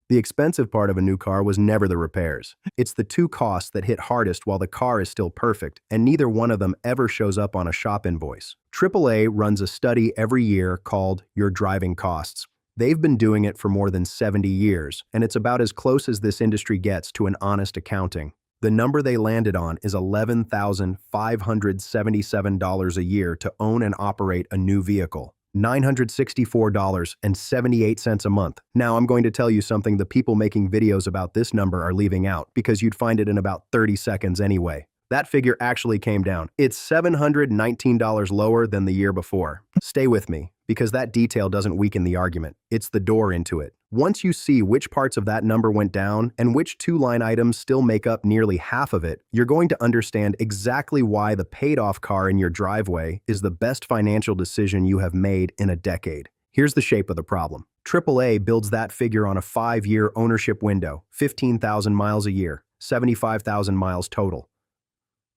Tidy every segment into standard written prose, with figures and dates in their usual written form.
The expensive part of a new car was never the repairs. It's the two costs that hit hardest while the car is still perfect, and neither one of them ever shows up on a shop invoice. AAA runs a study every year called Your Driving Costs. They've been doing it for more than 70 years, and it's about as close as this industry gets to an honest accounting. The number they landed on is $11,577 a year to own and operate a new vehicle. $964.78 a month. Now I'm going to tell you something the people making videos about this number are leaving out because you'd find it in about 30 seconds anyway. That figure actually came down. It's $719 lower than the year before. Stay with me, because that detail doesn't weaken the argument. It's the door into it. Once you see which parts of that number went down and which two-line items still make up nearly half of it, you're going to understand exactly why the paid-off car in your driveway is the best financial decision you have made in a decade. Here's the shape of the problem. AAA builds that figure on a 5-year ownership window, 15,000 miles a year, 75,000 miles total.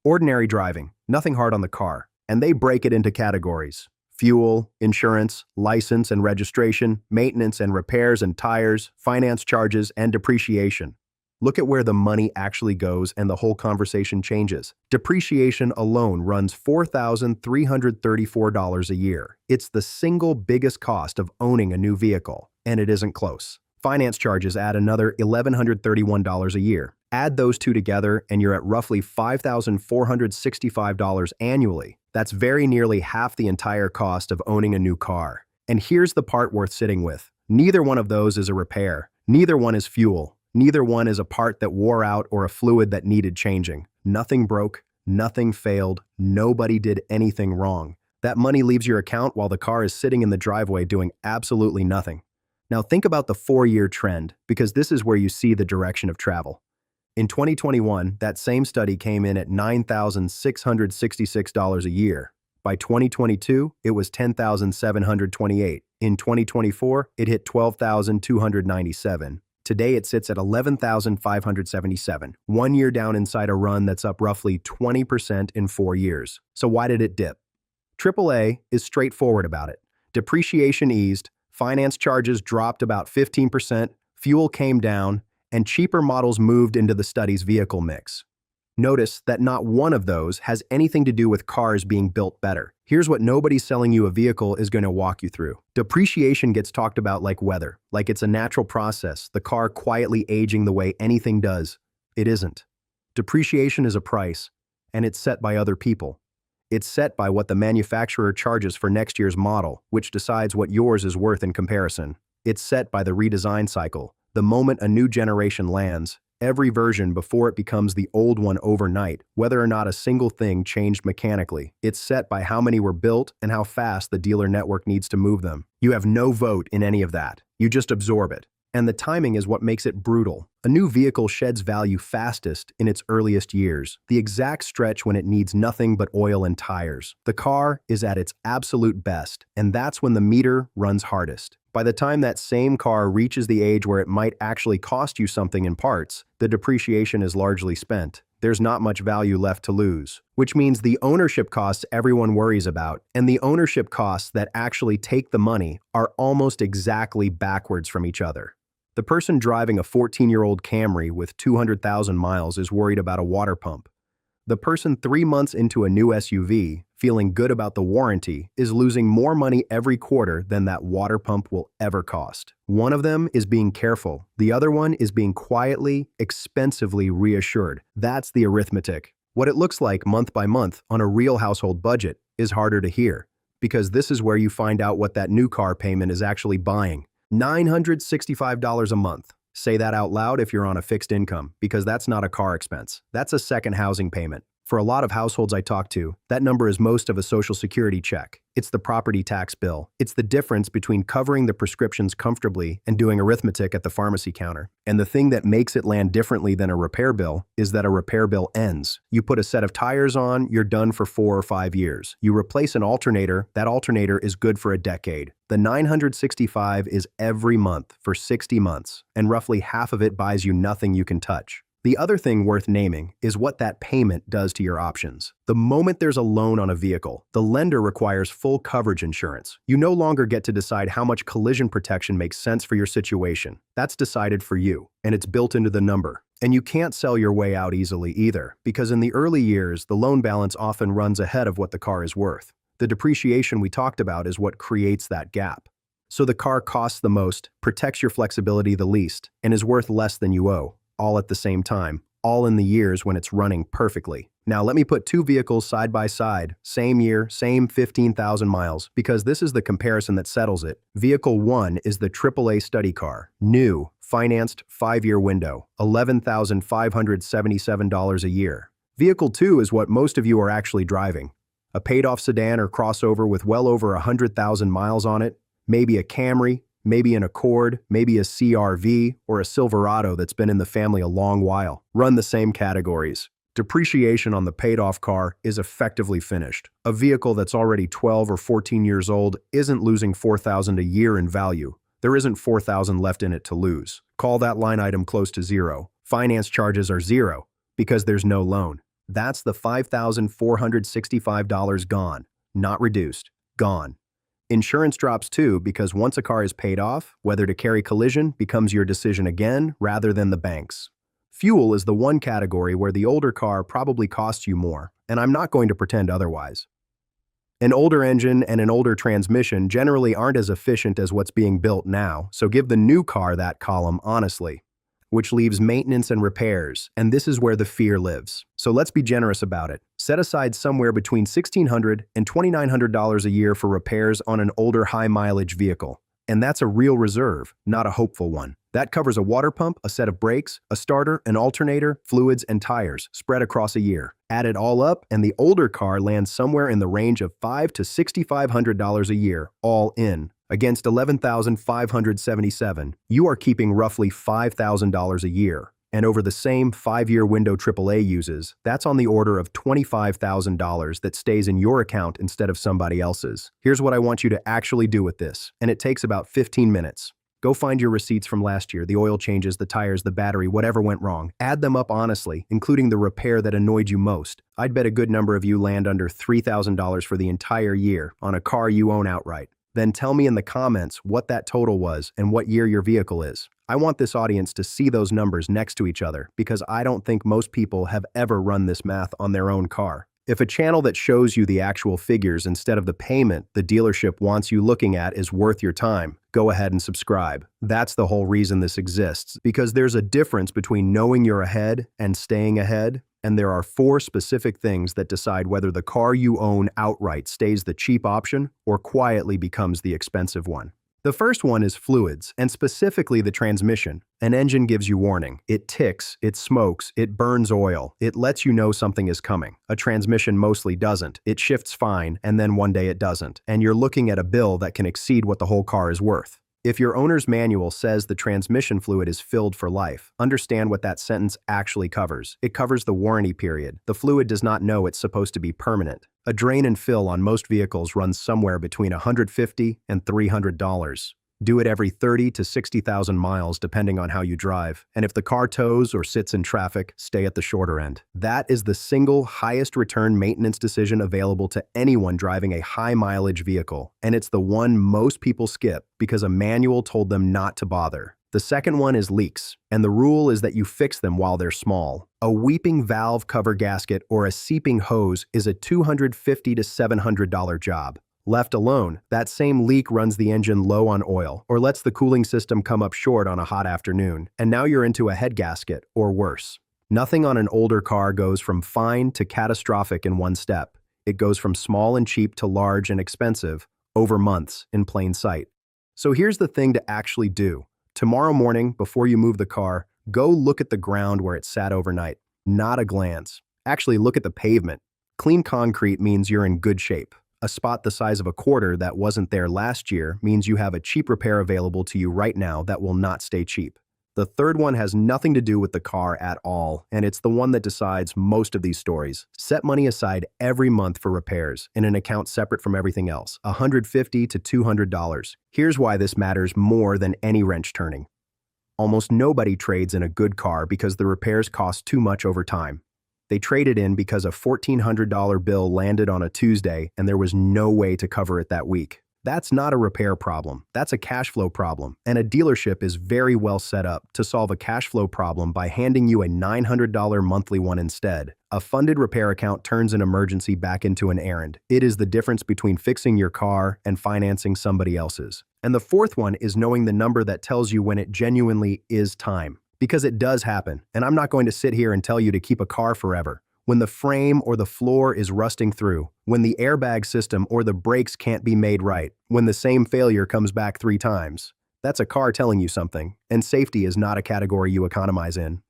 Ordinary driving, nothing hard on the car, and they break it into categories: fuel, insurance, license and registration, maintenance and repairs and tires, finance charges, and depreciation. Look at where the money actually goes and the whole conversation changes. Depreciation alone runs $4,334 a year. It's the single biggest cost of owning a new vehicle, and it isn't close. Finance charges add another $1,131 a year. Add those two together and you're at roughly $5,465 annually. That's very nearly half the entire cost of owning a new car. And here's the part worth sitting with. Neither one of those is a repair. Neither one is fuel. Neither one is a part that wore out or a fluid that needed changing. Nothing broke, nothing failed, nobody did anything wrong. That money leaves your account while the car is sitting in the driveway doing absolutely nothing. Now think about the 4-year trend, because this is where you see the direction of travel. In 2021, that same study came in at $9,666 a year. By 2022, it was $10,728. In 2024, it hit $12,297. Today, it sits at $11,577, 1 year down inside a run that's up roughly 20% in 4 years. So why did it dip? AAA is straightforward about it. Depreciation eased, finance charges dropped about 15%, fuel came down, and cheaper models moved into the study's vehicle mix. Notice that not one of those has anything to do with cars being built better. Here's what nobody selling you a vehicle is going to walk you through. Depreciation gets talked about like weather, like it's a natural process, the car quietly aging the way anything does. It isn't. Depreciation is a price, and it's set by other people. It's set by what the manufacturer charges for next year's model, which decides what yours is worth in comparison. It's set by the redesign cycle. The moment a new generation lands, every version before it becomes the old one overnight, whether or not a single thing changed mechanically. It's set by how many were built and how fast the dealer network needs to move them. You have no vote in any of that. You just absorb it. And the timing is what makes it brutal. A new vehicle sheds value fastest in its earliest years, the exact stretch when it needs nothing but oil and tires. The car is at its absolute best, and that's when the meter runs hardest. By the time that same car reaches the age where it might actually cost you something in parts, the depreciation is largely spent. There's not much value left to lose, which means the ownership costs everyone worries about and the ownership costs that actually take the money are almost exactly backwards from each other. The person driving a 14-year-old Camry with 200,000 miles is worried about a water pump. The person 3 months into a new SUV, feeling good about the warranty, is losing more money every quarter than that water pump will ever cost. One of them is being careful. The other one is being quietly, expensively reassured. That's the arithmetic. What it looks like month by month on a real household budget is harder to hear, because this is where you find out what that new car payment is actually buying. $965 a month. Say that out loud if you're on a fixed income, because that's not a car expense. That's a second housing payment. For a lot of households I talk to, that number is most of a Social Security check. It's the property tax bill. It's the difference between covering the prescriptions comfortably and doing arithmetic at the pharmacy counter. And the thing that makes it land differently than a repair bill is that a repair bill ends. You put a set of tires on, you're done for 4 or 5 years. You replace an alternator, that alternator is good for a decade. The $965 is every month for 60 months, and roughly half of it buys you nothing you can touch. The other thing worth naming is what that payment does to your options. The moment there's a loan on a vehicle, the lender requires full coverage insurance. You no longer get to decide how much collision protection makes sense for your situation. That's decided for you, and it's built into the number. And you can't sell your way out easily either, because in the early years, the loan balance often runs ahead of what the car is worth. The depreciation we talked about is what creates that gap. So the car costs the most, protects your flexibility the least, and is worth less than you owe, all at the same time, all in the years when it's running perfectly. Now let me put two vehicles side by side, same year, same 15,000 miles, because this is the comparison that settles it. Vehicle 1 is the AAA study car, new, financed, 5-year window, $11,577 a year. Vehicle 2 is what most of you are actually driving. A paid-off sedan or crossover with well over 100,000 miles on it, maybe a Camry, maybe an Accord, maybe a CR-V, or a Silverado that's been in the family a long while. Run the same categories. Depreciation on the paid-off car is effectively finished. A vehicle that's already 12 or 14 years old isn't losing $4,000 a year in value. There isn't $4,000 left in it to lose. Call that line item close to zero. Finance charges are zero because there's no loan. That's the $5,465 gone, not reduced, gone. Insurance drops too because once a car is paid off, whether to carry collision becomes your decision again rather than the bank's. Fuel is the one category where the older car probably costs you more, and I'm not going to pretend otherwise. An older engine and an older transmission generally aren't as efficient as what's being built now, so give the new car that column honestly, which leaves maintenance and repairs, and this is where the fear lives. So let's be generous about it. Set aside somewhere between $1,600 and $2,900 a year for repairs on an older high-mileage vehicle. And that's a real reserve, not a hopeful one. That covers a water pump, a set of brakes, a starter, an alternator, fluids, and tires, spread across a year. Add it all up, and the older car lands somewhere in the range of $5,000 to $6,500 a year, all in. Against $11,577, you are keeping roughly $5,000 a year. And over the same 5-year window AAA uses, that's on the order of $25,000 that stays in your account instead of somebody else's. Here's what I want you to actually do with this, and it takes about 15 minutes. Go find your receipts from last year, the oil changes, the tires, the battery, whatever went wrong. Add them up honestly, including the repair that annoyed you most. I'd bet a good number of you land under $3,000 for the entire year on a car you own outright. Then tell me in the comments what that total was and what year your vehicle is. I want this audience to see those numbers next to each other because I don't think most people have ever run this math on their own car. If a channel that shows you the actual figures instead of the payment the dealership wants you looking at is worth your time, go ahead and subscribe. That's the whole reason this exists, because there's a difference between knowing you're ahead and staying ahead, and there are 4 specific things that decide whether the car you own outright stays the cheap option or quietly becomes the expensive one. The first one is fluids, and specifically the transmission. An engine gives you warning. It ticks, it smokes, it burns oil. It lets you know something is coming. A transmission mostly doesn't. It shifts fine, and then one day it doesn't. And you're looking at a bill that can exceed what the whole car is worth. If your owner's manual says the transmission fluid is filled for life, understand what that sentence actually covers. It covers the warranty period. The fluid does not know it's supposed to be permanent. A drain and fill on most vehicles runs somewhere between $150 and $300. Do it every 30 to 60,000 miles depending on how you drive. And if the car tows or sits in traffic, stay at the shorter end. That is the single highest return maintenance decision available to anyone driving a high mileage vehicle. And it's the one most people skip because a manual told them not to bother. The second one is leaks, and the rule is that you fix them while they're small. A weeping valve cover gasket or a seeping hose is a $250 to $700 job. Left alone, that same leak runs the engine low on oil or lets the cooling system come up short on a hot afternoon, and now you're into a head gasket or worse. Nothing on an older car goes from fine to catastrophic in one step. It goes from small and cheap to large and expensive over months in plain sight. So here's the thing to actually do. Tomorrow morning, before you move the car, go look at the ground where it sat overnight. Not a glance. Actually, look at the pavement. Clean concrete means you're in good shape. A spot the size of a quarter that wasn't there last year means you have a cheap repair available to you right now that will not stay cheap. The third one has nothing to do with the car at all, and it's the one that decides most of these stories. Set money aside every month for repairs in an account separate from everything else, $150 to $200. Here's why this matters more than any wrench turning. Almost nobody trades in a good car because the repairs cost too much over time. They traded in because a $1,400 bill landed on a Tuesday and there was no way to cover it that week. That's not a repair problem, that's a cash flow problem, and a dealership is very well set up to solve a cash flow problem by handing you a $900 monthly one instead. A funded repair account turns an emergency back into an errand. It is the difference between fixing your car and financing somebody else's. And the fourth one is knowing the number that tells you when it genuinely is time. Because it does happen, and I'm not going to sit here and tell you to keep a car forever. When the frame or the floor is rusting through, when the airbag system or the brakes can't be made right, when the same failure comes back 3 times, that's a car telling you something, and safety is not a category you economize in.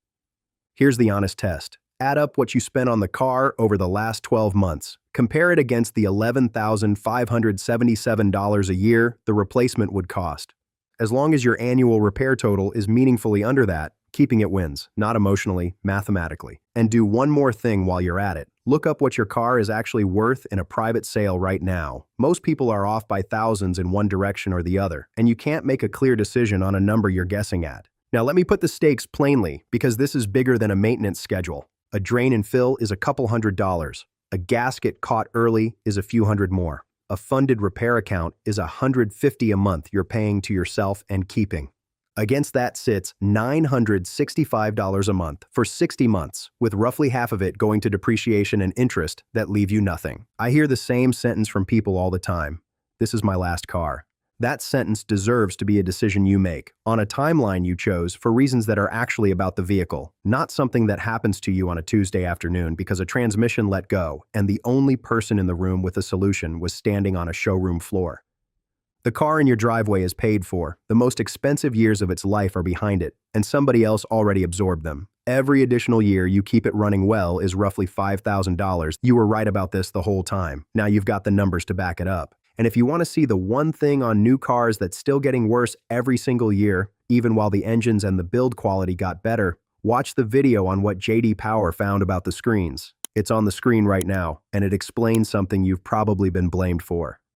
Here's the honest test. Add up what you spent on the car over the last 12 months. Compare it against the $11,577 a year the replacement would cost. As long as your annual repair total is meaningfully under that, keeping it wins, not emotionally, mathematically. And do one more thing while you're at it. Look up what your car is actually worth in a private sale right now. Most people are off by thousands in one direction or the other, and you can't make a clear decision on a number you're guessing at. Now let me put the stakes plainly, because this is bigger than a maintenance schedule. A drain and fill is a couple $100. A gasket caught early is a few hundred more. A funded repair account is $150 a month you're paying to yourself and keeping. Against that sits $965 a month for 60 months, with roughly half of it going to depreciation and interest that leave you nothing. I hear the same sentence from people all the time. This is my last car. That sentence deserves to be a decision you make, on a timeline you chose for reasons that are actually about the vehicle, not something that happens to you on a Tuesday afternoon because a transmission let go and the only person in the room with a solution was standing on a showroom floor. The car in your driveway is paid for, the most expensive years of its life are behind it, and somebody else already absorbed them. Every additional year you keep it running well is roughly $5,000. You were right about this the whole time. Now you've got the numbers to back it up. And if you want to see the one thing on new cars that's still getting worse every single year, even while the engines and the build quality got better, watch the video on what J.D. Power found about the screens. It's on the screen right now, and it explains something you've probably been blamed for.